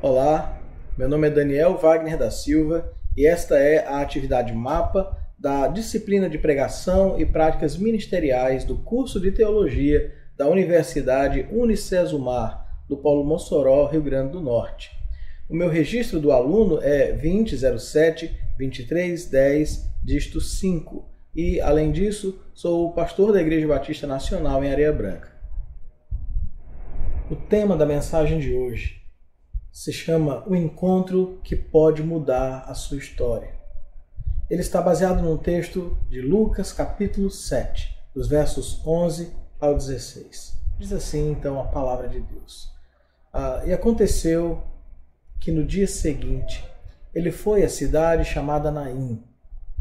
Olá, meu nome é Daniel Wagner da Silva e esta é a atividade MAPA da disciplina de Pregação e Práticas Ministeriais do curso de Teologia da Universidade Unicesumar do Polo Mossoró, Rio Grande do Norte. O meu registro do aluno é 2007-2310, dígito 5 e, além disso, sou o pastor da Igreja Batista Nacional em Areia Branca. O tema da mensagem de hoje se chama O Encontro que Pode Mudar a Sua História. Ele está baseado num texto de Lucas, capítulo 7, dos versos 11 ao 16. Diz assim, então, a palavra de Deus. E aconteceu que no dia seguinte ele foi à cidade chamada Naim,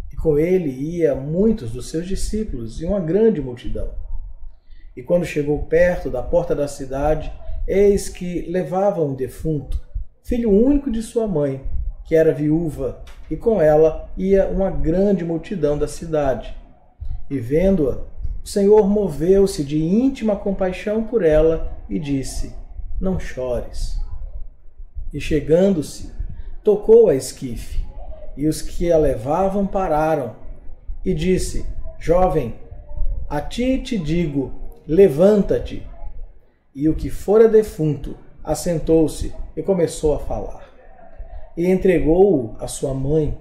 e com ele ia muitos dos seus discípulos e uma grande multidão. E quando chegou perto da porta da cidade, eis que levava um defunto, filho único de sua mãe, que era viúva, e com ela ia uma grande multidão da cidade. E vendo-a, o Senhor moveu-se de íntima compaixão por ela e disse: Não chores. E chegando-se, tocou a esquife, e os que a levavam pararam, e disse: Jovem, a ti te digo, levanta-te. E o que fora defunto assentou-se e começou a falar. E entregou-o à sua mãe,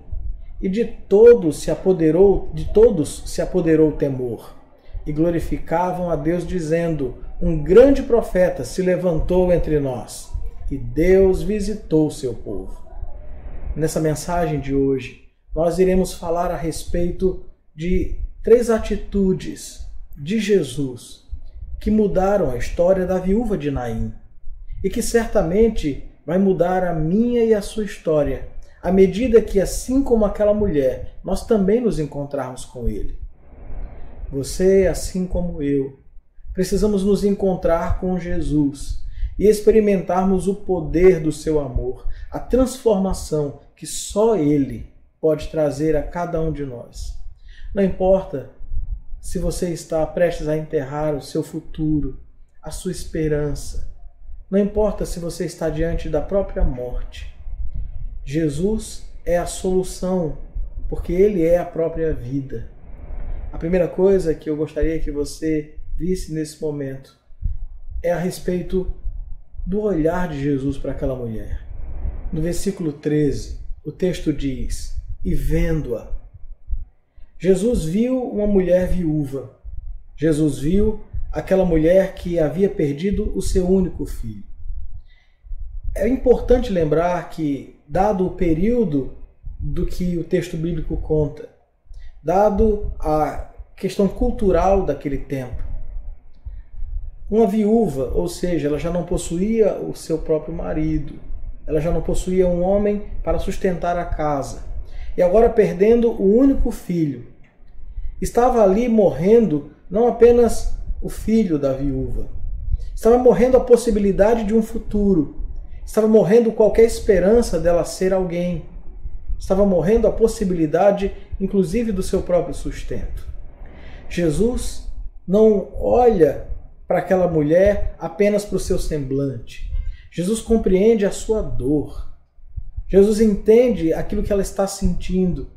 e de todos se apoderou o temor, e glorificavam a Deus, dizendo: Um grande profeta se levantou entre nós, e Deus visitou o seu povo. Nessa mensagem de hoje, nós iremos falar a respeito de 3 atitudes de Jesus que mudaram a história da viúva de Naim e que certamente vai mudar a minha e a sua história à medida que, assim como aquela mulher, nós também nos encontrarmos com Ele. Você, assim como eu, precisamos nos encontrar com Jesus e experimentarmos o poder do seu amor, a transformação que só Ele pode trazer a cada um de nós. Não importa se você está prestes a enterrar o seu futuro, a sua esperança. Não importa se você está diante da própria morte. Jesus é a solução, porque Ele é a própria vida. A primeira coisa que eu gostaria que você visse nesse momento é a respeito do olhar de Jesus para aquela mulher. No versículo 13, o texto diz: E vendo-a. Jesus viu uma mulher viúva. Jesus viu aquela mulher que havia perdido o seu único filho. É importante lembrar que, dado o período do que o texto bíblico conta, dado a questão cultural daquele tempo, uma viúva, ou seja, ela já não possuía o seu próprio marido, ela já não possuía um homem para sustentar a casa, e agora perdendo o único filho, estava ali morrendo não apenas o filho da viúva, estava morrendo a possibilidade de um futuro, estava morrendo qualquer esperança dela ser alguém, estava morrendo a possibilidade, inclusive, do seu próprio sustento. Jesus não olha para aquela mulher apenas para o seu semblante. Jesus compreende a sua dor. Jesus entende aquilo que ela está sentindo.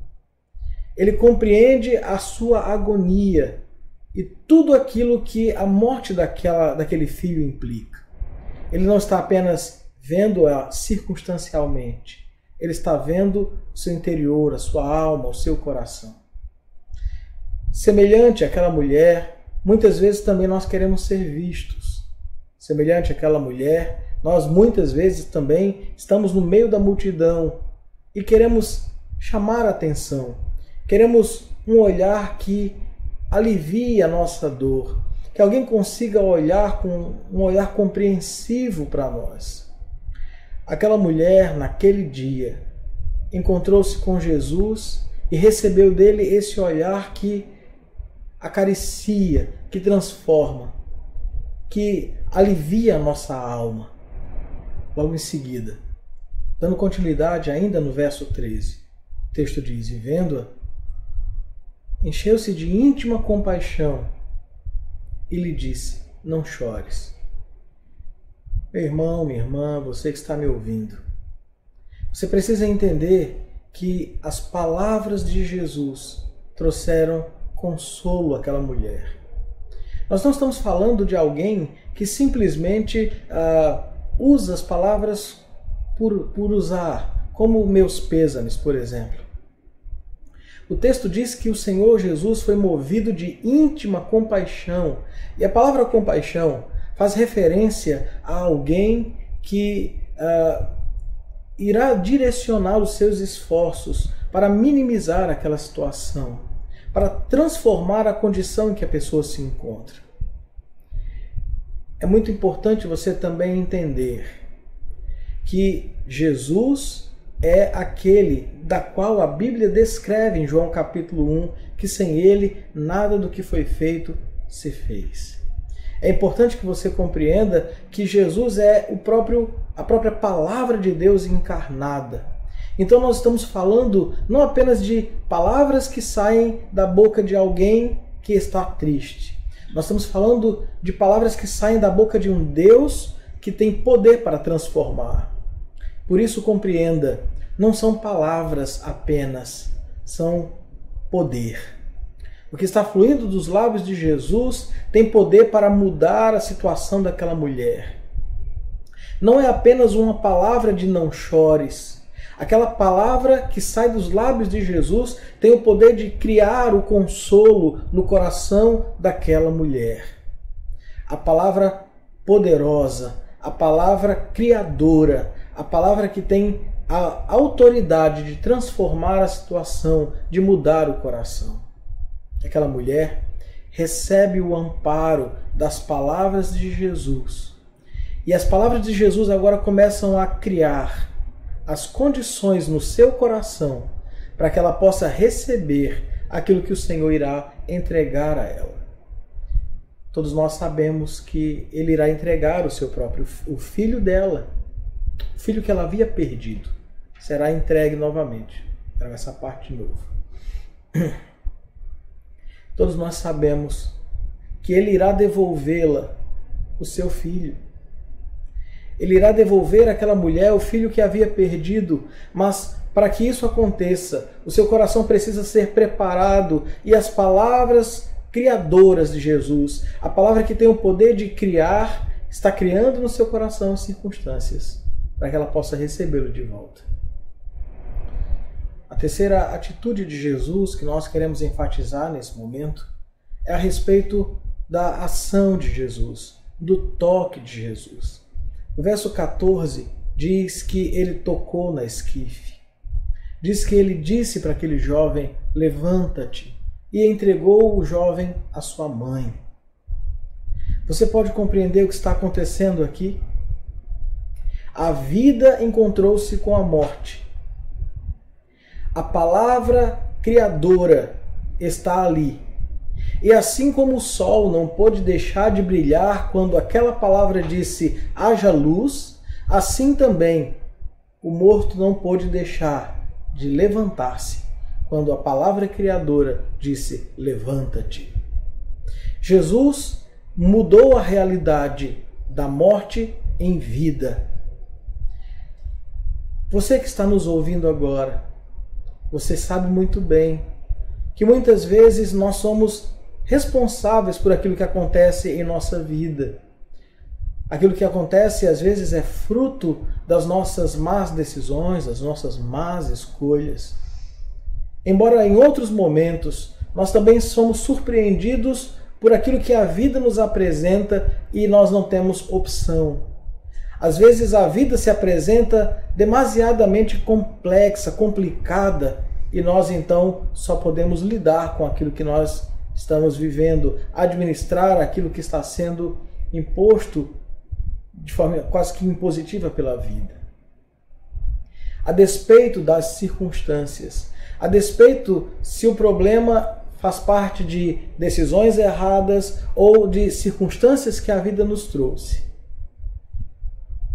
Ele compreende a sua agonia e tudo aquilo que a morte daquele filho implica. Ele não está apenas vendo-a circunstancialmente. Ele está vendo o seu interior, a sua alma, o seu coração. Semelhante àquela mulher, muitas vezes também nós queremos ser vistos. Semelhante àquela mulher, nós muitas vezes também estamos no meio da multidão e queremos chamar a atenção. Queremos um olhar que alivie a nossa dor, que alguém consiga olhar com um olhar compreensivo para nós. Aquela mulher, naquele dia, encontrou-se com Jesus e recebeu dele esse olhar que acaricia, que transforma, que alivia a nossa alma. Logo em seguida, dando continuidade ainda no verso 13, o texto diz: E vendo-a, encheu-se de íntima compaixão e lhe disse: Não chores. Meu irmão, minha irmã, você que está me ouvindo, Você precisa entender que as palavras de Jesus trouxeram consolo àquela mulher. Nós não estamos falando de alguém que simplesmente usa as palavras por usar, como meus pêsames, por exemplo. O texto diz que o Senhor Jesus foi movido de íntima compaixão. E a palavra compaixão faz referência a alguém que irá direcionar os seus esforços para minimizar aquela situação, para transformar a condição em que a pessoa se encontra. É muito importante você também entender que Jesus é aquele da qual a Bíblia descreve em João capítulo 1 que sem ele nada do que foi feito se fez. É importante que você compreenda que Jesus é a própria palavra de Deus encarnada. Então nós estamos falando não apenas de palavras que saem da boca de alguém que está triste. Nós estamos falando de palavras que saem da boca de um Deus que tem poder para transformar. Por isso compreenda, não são palavras apenas, são poder. O que está fluindo dos lábios de Jesus tem poder para mudar a situação daquela mulher. Não é apenas uma palavra de não chores. Aquela palavra que sai dos lábios de Jesus tem o poder de criar o consolo no coração daquela mulher. A palavra poderosa, a palavra criadora, a palavra que tem a autoridade de transformar a situação, de mudar o coração. Aquela mulher recebe o amparo das palavras de Jesus. E as palavras de Jesus agora começam a criar as condições no seu coração para que ela possa receber aquilo que o Senhor irá entregar a ela. Todos nós sabemos que Ele irá entregar o filho dela, o filho que ela havia perdido, será entregue novamente. Pega essa parte de novo. Todos nós sabemos que Ele irá devolvê-la, o seu filho. Ele irá devolver àquela mulher o filho que havia perdido, mas para que isso aconteça, o seu coração precisa ser preparado e as palavras criadoras de Jesus, a palavra que tem o poder de criar, está criando no seu coração circunstâncias para que ela possa recebê-lo de volta. A terceira atitude de Jesus que nós queremos enfatizar nesse momento é a respeito da ação de Jesus, do toque de Jesus. O verso 14 diz que ele tocou na esquife. Diz que ele disse para aquele jovem, levanta-te, e entregou o jovem à sua mãe. Você pode compreender o que está acontecendo aqui? A vida encontrou-se com a morte. A palavra criadora está ali. E assim como o sol não pôde deixar de brilhar quando aquela palavra disse haja luz, assim também o morto não pôde deixar de levantar-se quando a palavra criadora disse levanta-te. Jesus mudou a realidade da morte em vida. Você que está nos ouvindo agora, você sabe muito bem que muitas vezes nós somos responsáveis por aquilo que acontece em nossa vida. Aquilo que acontece às vezes é fruto das nossas más decisões, das nossas más escolhas. Embora em outros momentos nós também somos surpreendidos por aquilo que a vida nos apresenta e nós não temos opção. Às vezes a vida se apresenta demasiadamente complexa, complicada, e nós então só podemos lidar com aquilo que nós estamos vivendo, administrar aquilo que está sendo imposto de forma quase que impositiva pela vida. A despeito das circunstâncias, a despeito se o problema faz parte de decisões erradas ou de circunstâncias que a vida nos trouxe,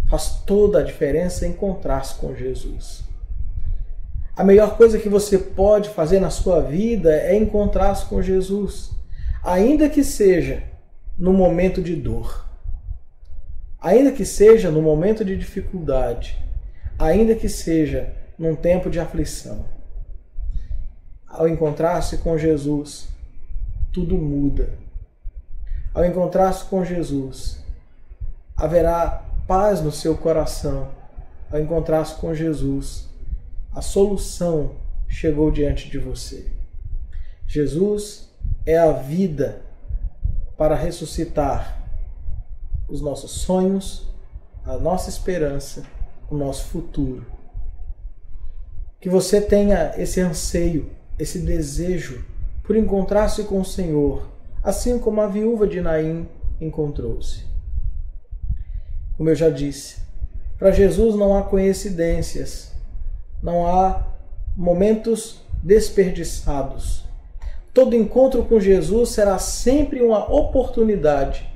faz toda a diferença encontrar-se com Jesus. A melhor coisa que você pode fazer na sua vida é encontrar-se com Jesus, ainda que seja no momento de dor, ainda que seja no momento de dificuldade, ainda que seja num tempo de aflição. Ao encontrar-se com Jesus, tudo muda. Ao encontrar-se com Jesus, haverá paz no seu coração. Ao encontrar-se com Jesus, a solução chegou diante de você. Jesus é a vida para ressuscitar os nossos sonhos, a nossa esperança, o nosso futuro. Que você tenha esse anseio, esse desejo por encontrar-se com o Senhor, assim como a viúva de Naim encontrou-se. Como eu já disse, para Jesus não há coincidências, não há momentos desperdiçados. Todo encontro com Jesus será sempre uma oportunidade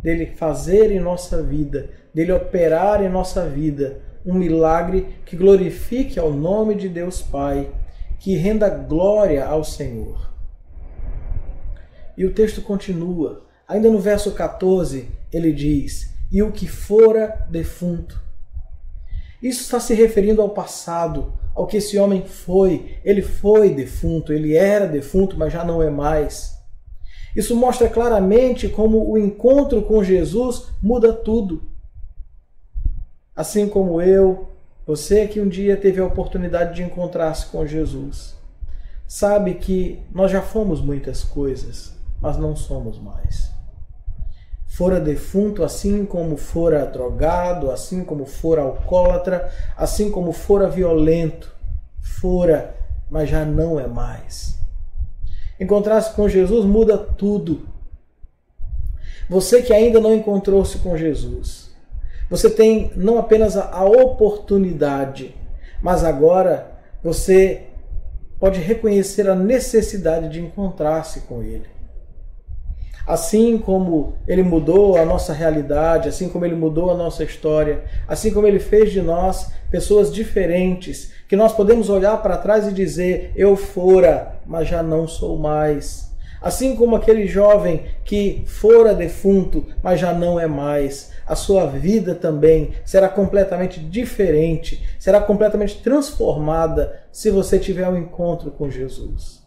dele fazer em nossa vida, dele operar em nossa vida um milagre que glorifique ao nome de Deus Pai, que renda glória ao Senhor. E o texto continua. Ainda no verso 14, ele diz: e o que fora defunto. Isso está se referindo ao passado, ao que esse homem foi. Ele foi defunto, ele era defunto, mas já não é mais. Isso mostra claramente como o encontro com Jesus muda tudo. Assim como eu, você que um dia teve a oportunidade de encontrar-se com Jesus, sabe que nós já fomos muitas coisas, mas não somos mais. Fora defunto, assim como fora drogado, assim como fora alcoólatra, assim como fora violento, fora, mas já não é mais. Encontrar-se com Jesus muda tudo. Você que ainda não encontrou-se com Jesus, você tem não apenas a oportunidade, mas agora você pode reconhecer a necessidade de encontrar-se com Ele. Assim como Ele mudou a nossa realidade, assim como Ele mudou a nossa história, assim como Ele fez de nós pessoas diferentes, que nós podemos olhar para trás e dizer: eu fora, mas já não sou mais. Assim como aquele jovem que fora defunto, mas já não é mais. A sua vida também será completamente diferente, será completamente transformada se você tiver um encontro com Jesus.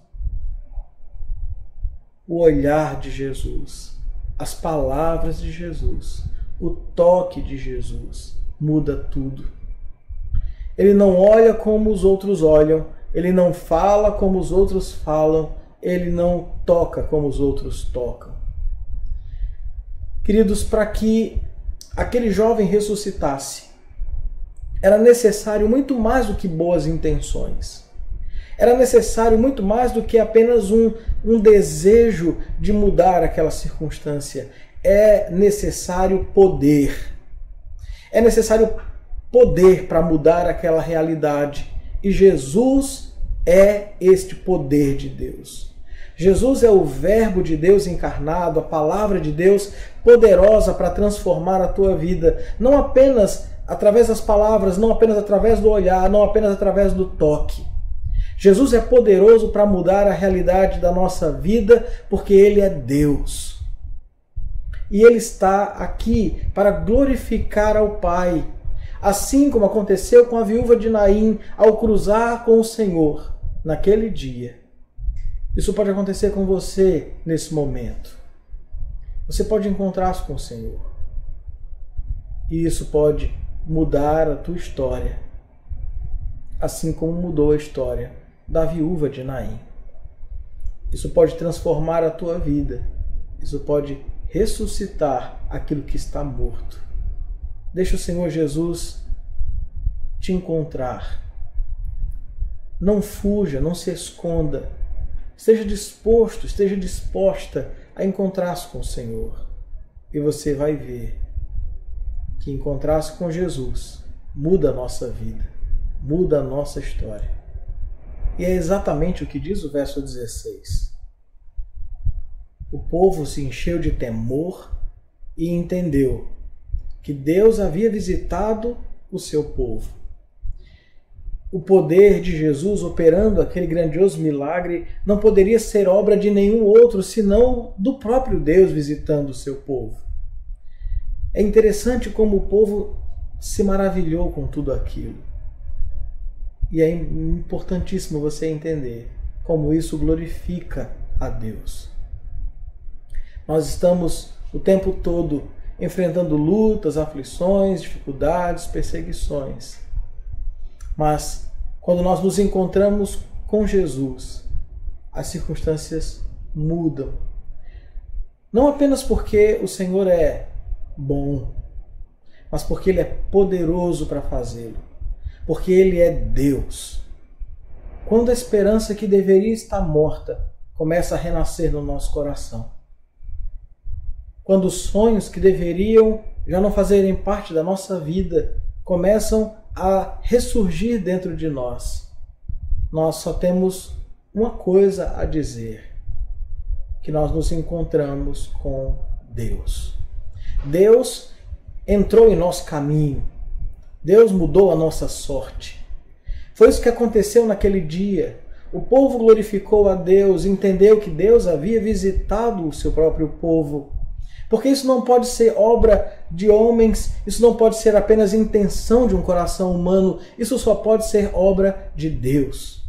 O olhar de Jesus, as palavras de Jesus, o toque de Jesus muda tudo. Ele não olha como os outros olham, ele não fala como os outros falam, ele não toca como os outros tocam. Queridos, para que aquele jovem ressuscitasse, era necessário muito mais do que boas intenções. Era necessário muito mais do que apenas um desejo de mudar aquela circunstância. É necessário poder. É necessário poder para mudar aquela realidade. E Jesus é este poder de Deus. Jesus é o Verbo de Deus encarnado, a Palavra de Deus poderosa para transformar a tua vida. Não apenas através das palavras, não apenas através do olhar, não apenas através do toque. Jesus é poderoso para mudar a realidade da nossa vida, porque Ele é Deus. E Ele está aqui para glorificar ao Pai, assim como aconteceu com a viúva de Naim ao cruzar com o Senhor naquele dia. Isso pode acontecer com você nesse momento. Você pode encontrar-se com o Senhor. E isso pode mudar a tua história, assim como mudou a história da viúva de Naim. Isso pode transformar a tua vida. Isso pode ressuscitar aquilo que está morto. Deixa o Senhor Jesus te encontrar. Não fuja, não se esconda. Esteja disposto, esteja disposta a encontrar-se com o Senhor. E você vai ver que encontrar-se com Jesus muda a nossa vida, muda a nossa história. E é exatamente o que diz o verso 16. O povo se encheu de temor e entendeu que Deus havia visitado o seu povo. O poder de Jesus operando aquele grandioso milagre não poderia ser obra de nenhum outro, senão do próprio Deus visitando o seu povo. É interessante como o povo se maravilhou com tudo aquilo. E é importantíssimo você entender como isso glorifica a Deus. Nós estamos o tempo todo enfrentando lutas, aflições, dificuldades, perseguições. Mas quando nós nos encontramos com Jesus, as circunstâncias mudam. Não apenas porque o Senhor é bom, mas porque Ele é poderoso para fazê-lo. Porque Ele é Deus. Quando a esperança que deveria estar morta começa a renascer no nosso coração. Quando os sonhos que deveriam já não fazerem parte da nossa vida começam a ressurgir dentro de nós, nós só temos uma coisa a dizer: que nós nos encontramos com Deus. Deus entrou em nosso caminho. Deus mudou a nossa sorte. Foi isso que aconteceu naquele dia. O povo glorificou a Deus, entendeu que Deus havia visitado o seu próprio povo. Porque isso não pode ser obra de homens, isso não pode ser apenas intenção de um coração humano, isso só pode ser obra de Deus.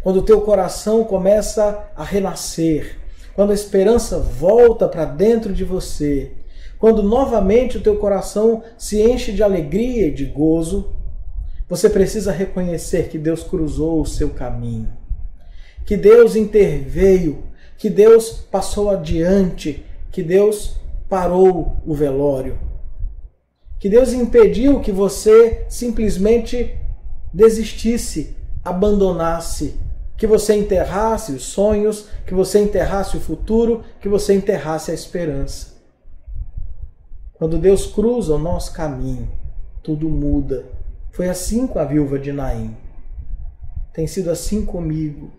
Quando o teu coração começa a renascer, quando a esperança volta para dentro de você, quando novamente o teu coração se enche de alegria e de gozo, você precisa reconhecer que Deus cruzou o seu caminho, que Deus interveio, que Deus passou adiante, que Deus parou o velório, que Deus impediu que você simplesmente desistisse, abandonasse, que você enterrasse os sonhos, que você enterrasse o futuro, que você enterrasse a esperança. Quando Deus cruza o nosso caminho, tudo muda. Foi assim com a viúva de Naim. Tem sido assim comigo.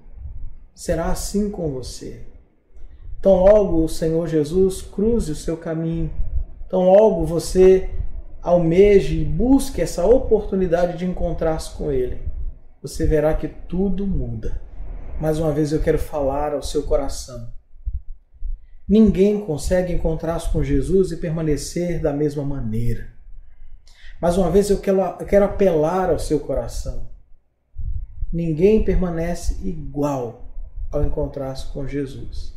Será assim com você. Tão logo o Senhor Jesus cruze o seu caminho, tão logo você almeje e busque essa oportunidade de encontrar-se com Ele, você verá que tudo muda. Mais uma vez eu quero falar ao seu coração. Ninguém consegue encontrar-se com Jesus e permanecer da mesma maneira. Mais uma vez eu quero apelar ao seu coração. Ninguém permanece igual ao encontrar-se com Jesus.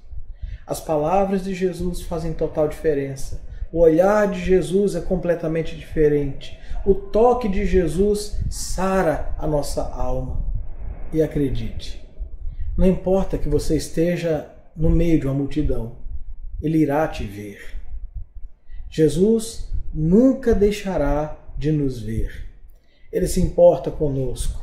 As palavras de Jesus fazem total diferença. O olhar de Jesus é completamente diferente. O toque de Jesus sara a nossa alma. E acredite, não importa que você esteja no meio de uma multidão, Ele irá te ver. Jesus nunca deixará de nos ver. Ele se importa conosco.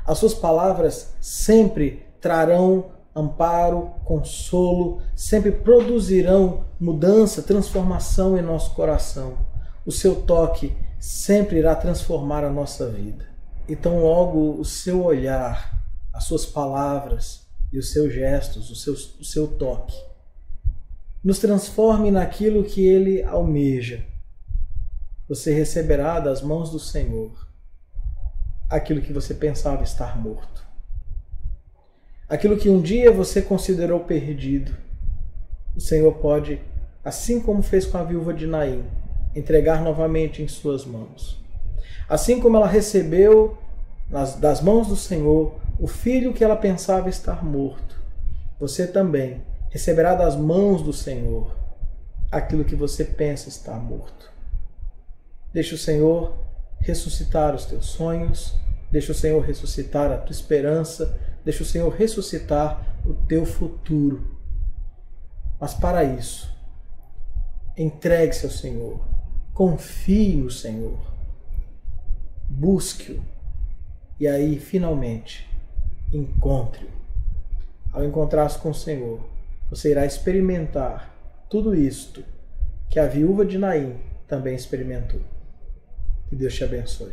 As suas palavras sempre trarão amparo, consolo, sempre produzirão mudança, transformação em nosso coração. O seu toque sempre irá transformar a nossa vida. Então logo o seu olhar, as suas palavras e os seus gestos, o seu toque, nos transforme naquilo que Ele almeja. Você receberá das mãos do Senhor aquilo que você pensava estar morto. Aquilo que um dia você considerou perdido, o Senhor pode, assim como fez com a viúva de Naim, entregar novamente em suas mãos. Assim como ela recebeu das mãos do Senhor o filho que ela pensava estar morto, você também receberá das mãos do Senhor aquilo que você pensa estar morto. Deixa o Senhor ressuscitar os teus sonhos, deixa o Senhor ressuscitar a tua esperança, deixa o Senhor ressuscitar o teu futuro. Mas para isso, entregue-se ao Senhor, confie no Senhor, busque-o e aí, finalmente, encontre-o. Ao encontrar-se com o Senhor, você irá experimentar tudo isto que a viúva de Naim também experimentou. Que Deus te abençoe.